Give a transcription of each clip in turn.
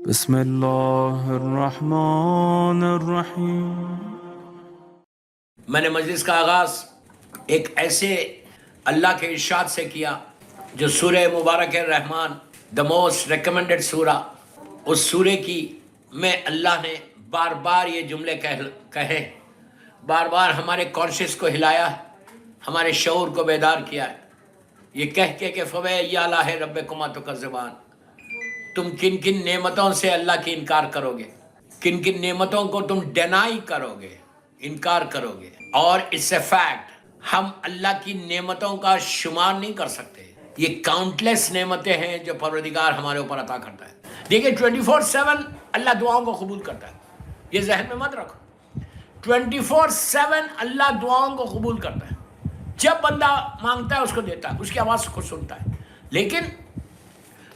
بسم اللہ الرحمن الرحیم۔ میں نے مجلس کا آغاز ایک ایسے اللہ کے ارشاد سے کیا جو سورہ مبارک الرحمن دا موسٹ ریکمنڈڈ سورہ، اس سورے کی میں اللہ نے بار بار یہ جملے کہے، بار بار ہمارے کانشیس کو ہلایا ہے، ہمارے شعور کو بیدار کیا ہے، یہ کہہ کے کہ فَبِأَيِّ آلَاءِ رَبِّكُمَا تُكَذِّبَانِ، تم کن کن نعمتوں سے اللہ کی انکار کرو گے، کن کن نعمتوں کو تم ڈینائی کرو گے، انکار کرو گے۔ اور اس سے فیکٹ ہم اللہ کی نعمتوں کا شمار نہیں کر سکتے، یہ کاؤنٹلیس نعمتیں ہیں جو پروردگار ہمارے اوپر عطا کرتا ہے۔ دیکھیں 24/7 اللہ دعاؤں کو قبول کرتا ہے، یہ ذہن میں مت رکھو، 24/7 اللہ دعاؤں کو قبول کرتا ہے، جب بندہ مانگتا ہے اس کو دیتا ہے، اس کی آواز کو سنتا ہے۔ لیکن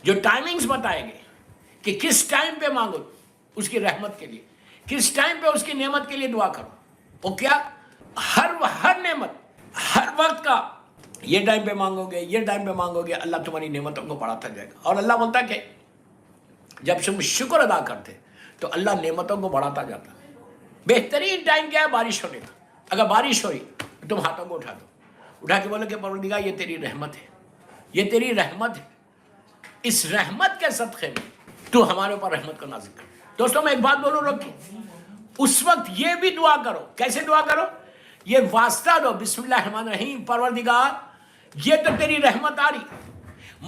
جو ٹائمنگز بتائے گئے کہ کس ٹائم پہ مانگو اس کی رحمت کے لیے، کس ٹائم پہ اس کی نعمت کے لیے دعا کرو، وہ کیا؟ ہر نعمت، ہر وقت کا، یہ ٹائم پہ مانگو گے، یہ ٹائم پہ مانگو گے، اللہ تمہاری نعمتوں کو بڑھاتا جائے گا۔ اور اللہ بولتا ہے کہ جب تم شکر ادا کرتے تو اللہ نعمتوں کو بڑھاتا جاتا ہے۔ بہترین ٹائم کیا ہے؟ بارش ہونے کا۔ اگر بارش ہو رہی تو تم ہاتھوں کو اٹھا دو، اٹھا کے بولو کہ پروردگار یہ تیری رحمت ہے، یہ تیری رحمت ہے، اس رحمت کے صدقے میں تو ہمارے اوپر رحمت کو نازل کر۔ دوستوں میں ایک بات بولوں رکھیں، اس وقت یہ بھی دعا کرو۔ کیسے دعا کرو؟ یہ واسطہ دو، بسم اللہ الرحمن الرحیم، پروردگار یہ تو تیری رحمت آ رہی،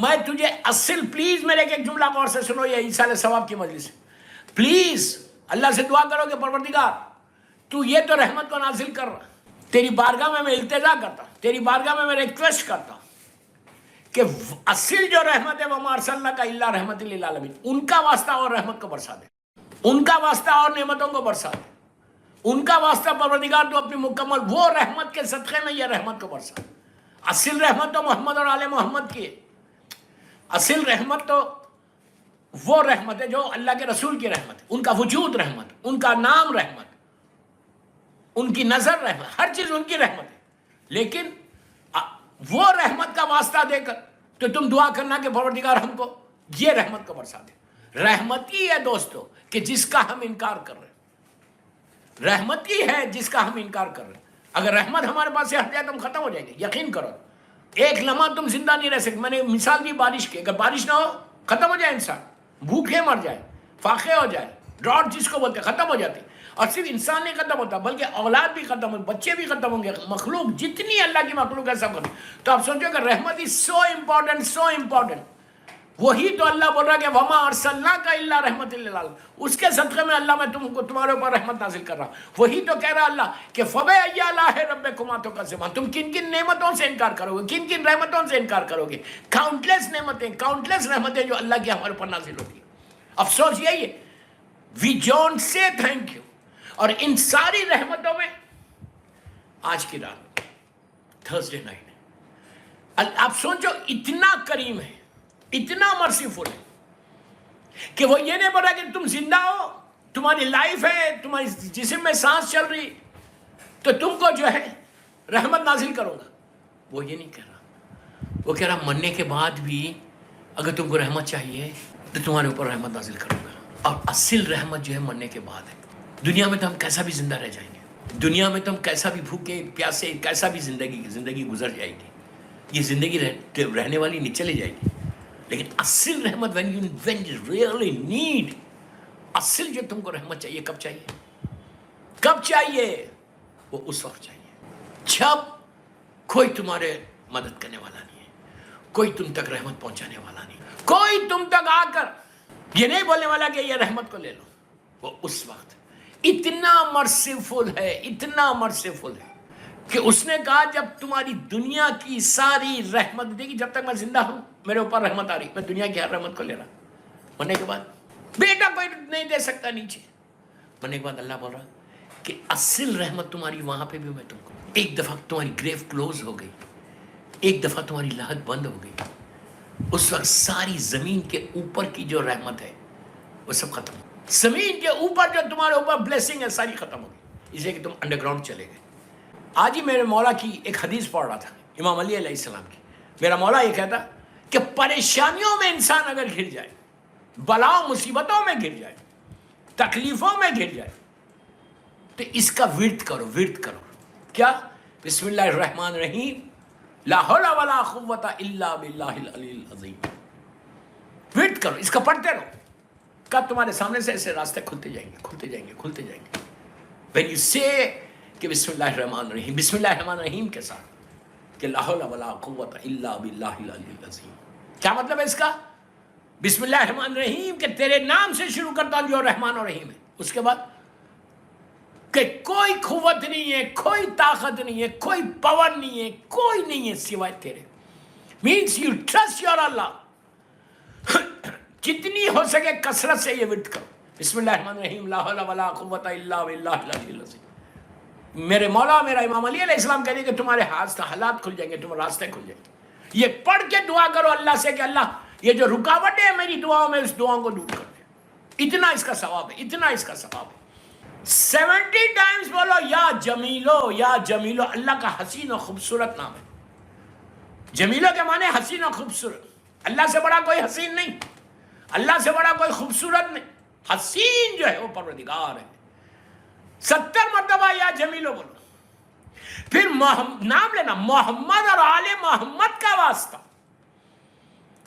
میں تجھے اصل، پلیز میرے ایک جملہ غور سے سنو، یہ ایصال ثواب کی مجلس ہے، پلیز اللہ سے دعا کرو کہ پروردگار تو یہ تو رحمت کو نازل کر رہا، تیری بارگاہ میں التجا کرتا ہوں، تیری بارگاہ میں ریکویسٹ کرتا ہوں کہ اصل جو رحمت ہے وہ ما ارسلناک الا رحمۃ للعالمین، ان کا واسطہ اور رحمت کو برسا دے، ان کا واسطہ اور نعمتوں کو برسا دے، ان کا واسطہ پروردگار تو اپنی مکمل وہ رحمت کے صدقے میں یہ رحمت کو برسا دے۔ اصل رحمت تو محمد اور آل محمد کی ہے، اصل رحمت تو وہ رحمت ہے جو اللہ کے رسول کی رحمت ہے، ان کا وجود رحمت، ان کا نام رحمت، ان کی نظر رحمت، ہر چیز ان کی رحمت ہے۔ لیکن وہ رحمت کا واسطہ دے کر تو تم دعا کرنا کہ پروردگار ہم کو یہ رحمت کو برسا دے۔ رحمت ہی ہے دوستو کہ جس کا ہم انکار کر رہے ہیں، رحمت ہی ہے جس کا ہم انکار کر رہے ہیں۔ اگر رحمت ہمارے پاس سے ہٹ جائے تو ہم ختم ہو جائیں گے، یقین کرو، ایک لمحہ تم زندہ نہیں رہ سکتے۔ میں نے مثال دی بارش کی، اگر بارش نہ ہو ختم ہو جائے انسان، بھوکے مر جائے، فاقے ہو جائے، ڈراٹ جس کو بولتے ختم ہو جاتی۔ اور صرف انسان نہیں ختم ہوتا بلکہ اولاد بھی ختم ہوں، بچے بھی ختم ہوں گے، مخلوق جتنی اللہ کی مخلوق ہے سب ختم۔ تو آپ سوچو کہ رحمت از سو امپورٹنٹ، سو امپورٹنٹ، وہی تو اللہ بول رہا ہے کہ وما ارسلناک الا رحمۃ للعالمین، اس کے صدقے میں اللہ میں تم کو تمہارے اوپر رحمت نازل کر رہا ہوں۔ وہی تو کہہ رہا اللہ کہ فَبِأَيِّ آلَاءِ رَبِّكُمَا تُكَذِّبَانِ، تم کن کن نعمتوں سے انکار کرو گے، کن کن رحمتوں سے انکار کرو گے۔ کاؤنٹلیس نعمتیں، کاؤنٹلیس رحمتیں جو اللہ کی ہمارے اوپر نازل ہوتی ہیں۔ افسوس یہی ہے وی ڈونٹ سے تھینک یو۔ اور ان ساری رحمتوں میں آج کی رات تھرسڈے نائٹ ہے، آپ سوچو اتنا کریم ہے، اتنا مرسیفل ہے کہ وہ یہ نہیں بول رہا کہ تم زندہ ہو، تمہاری لائف ہے، تمہاری جسم میں سانس چل رہی تو تم کو جو ہے رحمت نازل کروں گا، وہ یہ نہیں کہہ رہا۔ وہ کہہ رہا مرنے کے بعد بھی اگر تم کو رحمت چاہیے تو تمہارے اوپر رحمت نازل کروں گا۔ اور اصل رحمت جو ہے مرنے کے بعد ہے۔ دنیا میں تو ہم کیسا بھی زندہ رہ جائیں گے، دنیا میں تو ہم کیسا بھی بھوکے پیاسے، کیسا بھی زندگی گزر جائے گی، یہ زندگی رہنے والی نہیں، چلے جائے گی۔ لیکن اصل رحمت when you really need، اصل جو تم کو رحمت چاہیے کب چاہیے؟ کب چاہیے؟ وہ اس وقت چاہیے جب کوئی تمہارے مدد کرنے والا نہیں ہے، کوئی تم تک رحمت پہنچانے والا نہیں، کوئی تم تک آ کر یہ نہیں بولنے والا کہ یہ رحمت کو لے لو۔ وہ اس وقت اتنا مرسیفل ہے، اتنا مرسیفل ہے کہ اس نے کہا جب تمہاری دنیا کی ساری رحمت، دیکھی جب تک میں زندہ ہوں میرے اوپر رحمت آ رہی، میں دنیا کی ہر رحمت کو لے رہا، مرنے کے بعد بیٹا کوئی نہیں دے سکتا نیچے، مرنے کے بعد اللہ بول رہا کہ اصل رحمت تمہاری وہاں پہ بھی میں تم کو، ایک دفعہ تمہاری گریو کلوز ہو گئی، ایک دفعہ تمہاری لاہت بند ہو گئی، اس وقت ساری زمین کے اوپر کی جو رحمت ہے وہ سب ختم ہو، زمین کے اوپر جو تمہارے اوپر بلیسنگ ہے ساری ختم ہو گئی، اس لیے کہ تم انڈر گراؤنڈ چلے گئے۔ آج ہی میرے مولا کی ایک حدیث پڑھ رہا تھا، امام علیہ السلام کی، میرا مولا یہ کہتا کہ پریشانیوں میں انسان اگر گھر جائے، بلاؤں مصیبتوں میں گر جائے، تکلیفوں میں گر جائے، تو اس کا ورد کرو کیا؟ بسم اللہ الرحمن الرحیم، لا حول ولا قوت الا باللہ العلی العظیم، ورد کرو، اس کا پڑھتے رہو، کب تمہارے سامنے سے ایسے راستے کھلتے جائیں گے. when you say کہ بسم اللہ الرحمن الرحیم، بسم اللہ الرحمن الرحیم کے ساتھ کہ لا حول ولا قوت الا باللہ العلی العظیم، کیا مطلب ہے اس کا؟ بسم اللہ الرحمن الرحیم کہ تیرے نام سے شروع کرتا ہوں جو رحمان اور رحیم ہے، اس کے بعد کہ کوئی قوت نہیں ہے، کوئی طاقت نہیں ہے، کوئی پاور نہیں ہے، کوئی نہیں ہے سوائے تیرے. مینس یو ٹرسٹ یور اللہ. جتنی ہو سکے کثرت سے یہ ورد کرو، بسم اللہ الرحمن الرحیم، لا حول ولا قوت الا باللہ العلی العظیم. میرے مولا میرا امام علی علیہ السلام کہتے ہیں کہ تمہارے حالات کھل جائیں گے، تمہارے راستے کھل جائیں گے. یہ پڑھ کے دعا کرو اللہ سے کہ اللہ یہ جو رکاوٹیں ہیں میری دعاؤں میں، اس دعاؤں کو دور کر دے. اتنا اس کا ثواب ہے، اتنا اس کا ثواب ہے. 70 ٹائمز بولو یا جمیلو، یا جمیلو. اللہ کا حسین و خوبصورت نام ہے. جمیلو کے معنی حسین و خوبصورت. اللہ سے بڑا کوئی حسین نہیں، اللہ سے بڑا کوئی خوبصورت نہیں. حسین جو ہے وہ پروردگار ہے. 70 مرتبہ یا جمیلو بولو. پھر نام لینا محمد اور آل محمد کا واسطہ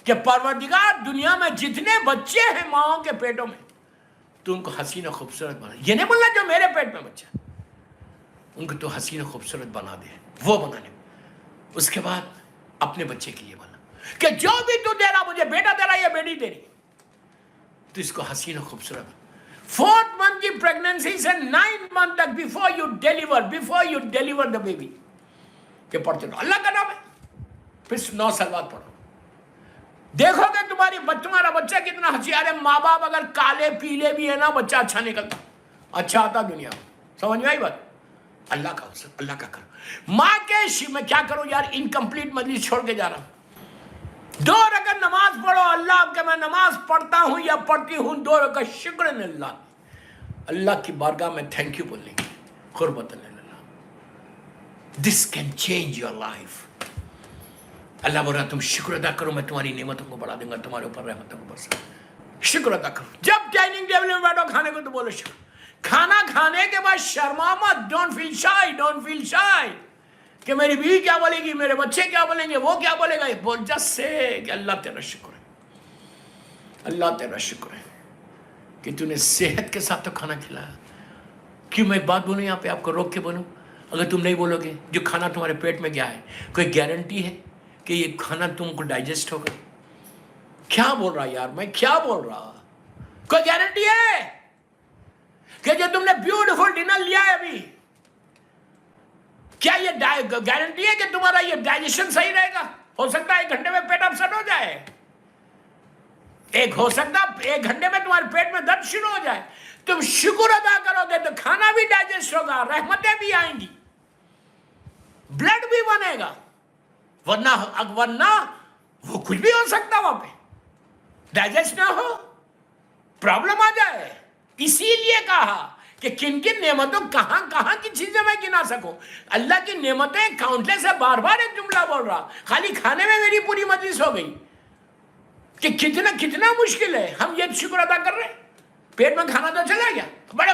کہ پروردگار دنیا میں جتنے بچے ہیں ماؤں کے پیٹوں میں تو ان کو حسین و خوبصورت بنا. یہ نہیں بولنا جو میرے پیٹ میں بچہ ان کو تو حسین و خوبصورت بنا دے، وہ بنانے. اس کے بعد اپنے بچے کے لیے بنا کہ جو بھی تو دے رہا، مجھے بیٹا دے رہا یا بیٹی دے رہی، تو اس کو حسین و خوبصورت. 4th month کی پریگننسی سے 9th month تک before you deliver the baby کہ پڑھتے رہو اللہ کا نام ہے. پھر 9 سال بعد پڑھو، دیکھو گے تمہارا بچہ کتنا ہوشیار ہے. ماں باپ اگر کالے پیلے بھی ہے نا، بچہ اچھا نکلتا، اچھا آتا دنیا میں. سمجھ میں آئی بات؟ اللہ کا کرو. ماں کے میں کیا کروں یار، انکمپلیٹ مجلس چھوڑ کے جا رہا ہوں. 2 رکعت نماز پڑھو، اللہ کہ میں نماز پڑھتا ہوں یا پڑھتی ہوں 2 رکعت شکر اللہ، اللہ کی بارگاہ میں تھینک یو بولیں گے قربت اللہ. This can change your life. اللہ بول رہا تم شکر ادا کرو، میں تمہاری نعمتوں کو بڑھا دوں گا، تمہارے اوپر رحمتوں کو برسا. شکر ادا کرو. جب ڈائننگ ٹیبل میں بیٹھو کھانے کو تو بولو شکر. کھانا کھانے کے بعد شرما مت. ڈونٹ فیل شائی کہ میری بیوی کیا بولے گی، میرے بچے کیا بولیں گے، وہ کیا بولے گا. بول جس سے کہ اللہ تیرا شکر ہے، اللہ تیرا شکر ہے کہ تو نے صحت کے ساتھ تو کھانا کھلایا. کیوں میں ایک بات بولوں یہاں پہ آپ کو روک کے بولوں، اگر تم نہیں بولو گے جو کھانا تمہارے پیٹ میں گیا ہے، کوئی گارنٹی ہے کہ یہ کھانا تم کو ڈائجسٹ ہوگا؟ کیا بول رہا یار، میں کیا بول رہا؟ کوئی گارنٹی ہے کہ جو تم نے بیوٹیفل ڈنر لیا ہے ابھی، کیا یہ گارنٹی ہے کہ تمہارا یہ ڈائجیشن صحیح رہے گا؟ ہو سکتا ہے 1 گھنٹے میں پیٹ اپسٹ ہو جائے، ہو سکتا 1 گھنٹے میں تمہارے پیٹ میں درد شروع ہو جائے. تم شکر ادا کرو گے تو کھانا بھی ڈائجسٹ ہوگا، رحمتیں بھی آئیں گی، بلڈ بھی بنے گا. ورنہ وہ کچھ بھی ہو سکتا وہاں پہ، ڈائجسٹ نہ ہو، پرابلم آ جائے. اسی لیے کہا کہ کن کن نعمتوں، کہاں کی چیزیں میں گنا سکوں. اللہ کی نعمتیں کاؤنٹلیس ہے. بار بار ایک جملہ بول رہا، خالی کھانے میں میری پوری مجلس ہو گئی کہ کتنا مشکل ہے. ہم یہ شکر ادا کر رہے ہیں، پیٹ میں کھانا تو چلا گیا بڑے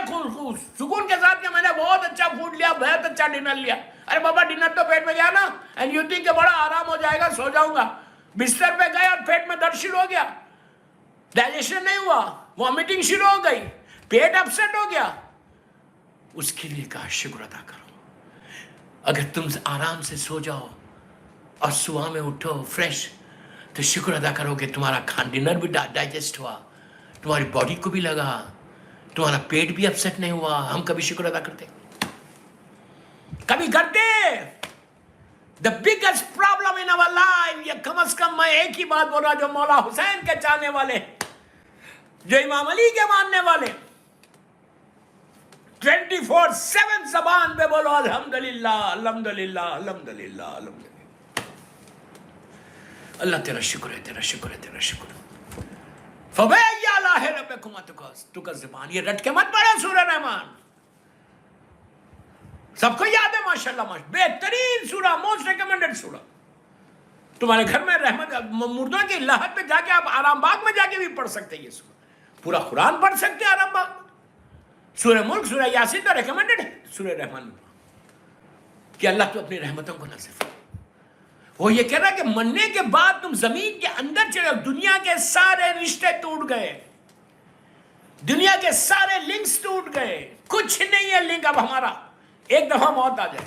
سکون کے ساتھ کہ میں نے بہت اچھا فوڈ لیا، بہت اچھا ڈنر لیا. ارے بابا ڈنر تو پیٹ میں گیا نا، اینڈ یو تھنک کہ بڑا آرام ہو جائے گا، سو جاؤں گا. بستر پہ گئے اور پیٹ میں درد شروع ہو گیا، ڈائجیشن نہیں ہوا، وامٹنگ شروع ہو گئی، پیٹ اپسٹ ہو گیا. اس کے لیے کہا شکر ادا کرو. اگر تم آرام سے سو جاؤ اور صبح میں اٹھو فریش تو شکر ادا کرو کہ تمہارا ڈنر بھی ڈائجسٹ ہوا، تمہاری باڈی کو بھی لگا، تمہارا پیٹ بھی اپسٹ نہیں ہوا. ہم کبھی شکر ادا کرتے؟ کبھی کرتے؟ The biggest problem in our life، یہ کم از کم میں ایک ہی بات بول رہا جو مولا حسین کے چاہنے والے، جو امام علی کے ماننے والے، 24/7 زبان پہ بولو الحمدللہ الحمدللہ الحمدللہ الحمدللہ. اللہ تیرا شکر ہے، تیرا شکر ہے، تیرا شکر ہے. فَبِأَيِّ آلَاءِ رَبِّكُمَا تُكَذِّبَانِ. یہ رٹ کے مت پڑھو سورہ رحمان، سب کو یاد ہے ماشاءاللہ، بہترین سورہ، موسٹ ریکمنڈڈ سورہ. تمہارے گھر میں رحمت، مردوں کی لحد پہ جا کے آپ آرام باغ میں جا کے بھی پڑھ سکتے ہیں یہ سورہ، پورا قرآن پڑھ سکتے ہیں آرام باغ میں۔ سورہ ملک، سورہ یاسین تو ریکمنڈڈ ہے سورہ رحمان میں کہ اللہ تو اپنی رحمتوں کو نازل فرما۔ وہ یہ کہہ رہا ہے کہ مرنے کے بعد تم زمین کے اندر چلے، دنیا کے سارے رشتے ٹوٹ گئے، دنیا کے سارے لنکس ٹوٹ گئے، کچھ نہیں ہے لنک اب ہمارا، ایک دفعہ موت آ جائے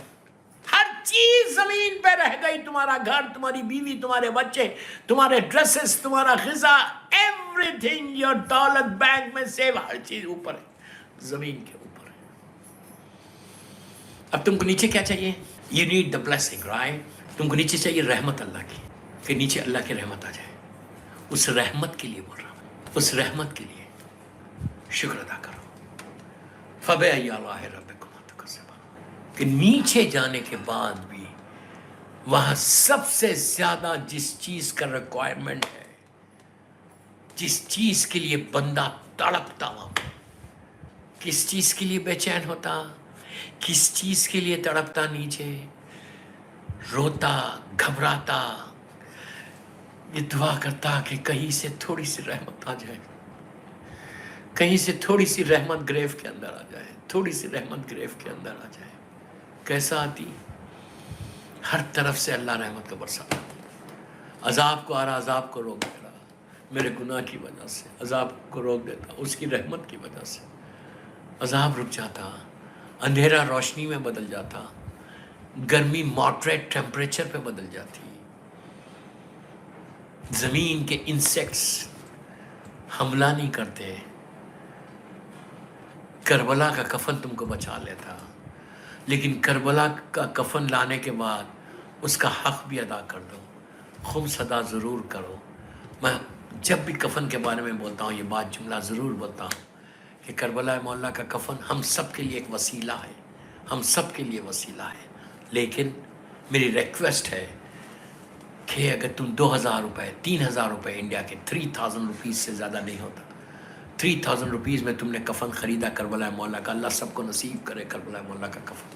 ہر چیز زمین پہ رہ گئی، تمہارا گھر، تمہاری بیوی، تمہارے بچے، تمہارے ڈریسز، تمہارا غذا، ایوری تھنگ، your دولت بینک میں سیو، ہر چیز اوپر ہے، زمین کے اوپر ہے۔ اب تم کو نیچے کیا چاہیے؟ you need the blessing, right؟ تم کو نیچے چاہیے رحمت اللہ کی، کہ نیچے اللہ کی رحمت آ جائے۔ اس رحمت کے لیے بول رہا ہوں، اس رحمت کے لیے شکر ادا کرو۔ فَبِأَيِّ آلَاءِ رَبِّكُمَا تُكَذِّبَانِ، کہ نیچے جانے کے بعد بھی وہاں سب سے زیادہ جس چیز کا ریکوائرمنٹ ہے، جس چیز کے لیے بندہ تڑپتا، وہاں کس چیز کے لیے بے چین ہوتا، کس چیز کے لیے تڑپتا، نیچے روتا، گھبراتا، یہ دعا کرتا کہ کہیں سے تھوڑی سی رحمت آ جائے، کہیں سے تھوڑی سی رحمت گریف کے اندر آ جائے، تھوڑی سی رحمت گریف کے اندر آ جائے۔ کیسا آتی؟ ہر طرف سے اللہ رحمت کا برساتا، عذاب کو آ رہا، عذاب کو روک دے رہا، میرے گناہ کی وجہ سے عذاب کو روک دیتا، اس کی رحمت کی وجہ سے عذاب رک جاتا، اندھیرا روشنی میں بدل جاتا، گرمی ماڈریٹ ٹیمپریچر پہ بدل جاتی، زمین کے انسیکٹس حملہ نہیں کرتے، کربلا کا کفن تم کو بچا لیتا۔ لیکن کربلا کا کفن لانے کے بعد اس کا حق بھی ادا کر دو، خمس ادا ضرور کرو۔ میں جب بھی کفن کے بارے میں بولتا ہوں یہ بات جملہ ضرور بولتا ہوں کہ کربلا مولا کا کفن ہم سب کے لیے ایک وسیلہ ہے، ہم سب کے لیے وسیلہ ہے۔ لیکن میری ریکویسٹ ہے کہ اگر تم 2000 روپے، 3000 روپے، انڈیا کے 3000 روپیز سے زیادہ نہیں ہوتا، 3000 روپیز میں تم نے کفن خریدا کربلا مولا کا، اللہ سب کو نصیب کرے کربلا مولا کا کفن،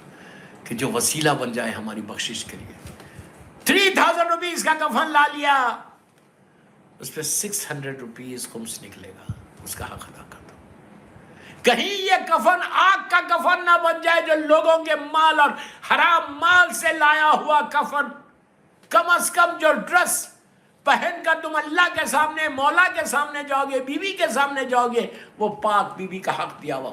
کہ جو وسیلہ بن جائے ہماری بخشش کے لیے۔ 3000 روپیز کا کفن لا لیا، اس پہ 600 روپیز خمس نکلے گا، اس کا حق ادا کر دو۔ کہیں یہ کفن آگ کا کفن نہ بن جائے جو لوگوں کے مال اور حرام مال سے لایا ہوا کفن، کم از کم جو ڈریس پہن کر تم اللہ کے سامنے، مولا کے سامنے جاؤ گے، بیوی کے سامنے جاؤ گے، وہ پاک بیوی کا حق دیا ہوا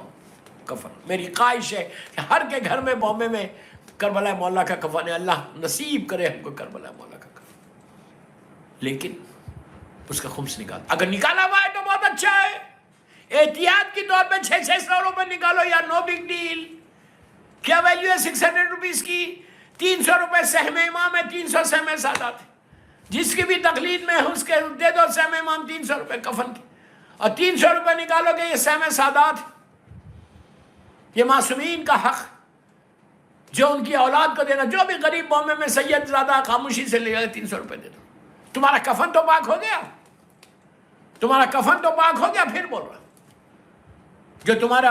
کفن۔ میری خواہش ہے کہ ہر کے گھر میں بامبے میں کربلا مولا کا کفن ہے، اللہ نصیب کرے ہم کو کربلا مولا کا کفن۔ لیکن اس کا خمس نکال، اگر نکالا ہوا ہے تو بہت اچھا ہے، احتیاط کی طور پہ 600 روپے نکالو یا نو بگ ڈیل۔ کیا ویلیو ہے 600 روپیز کی؟ 300 روپے سہم امام ہے، 300 سہم سادات ہے، جس کی بھی تقلید میں اس کے دے دو سہم امام 300 روپے کفن کی، اور 300 روپے نکالو گے یہ سہم سادات ہے، یہ معصومین کا حق جو ان کی اولاد کو دینا۔ جو بھی غریب بامبے میں سید زادہ خاموشی سے لے گا 300 روپے دے دو، تمہارا کفن تو پاک ہو گیا، تمہارا کفن تو پاک ہو گیا۔ پھر بول رہا جو تمہارا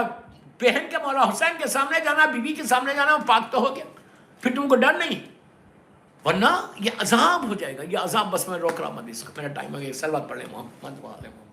بہن کے مولا حسین کے سامنے جانا، بیوی کے سامنے جانا، وہ پاک تو ہو گیا، پھر تم کو ڈر نہیں، ورنہ یہ عذاب ہو جائے گا، یہ عذاب۔ بس میں روک رہا مت اس کو، میرا ٹائم ہو گیا، سلوات پڑھ لیں محمد وعلیہ محمد۔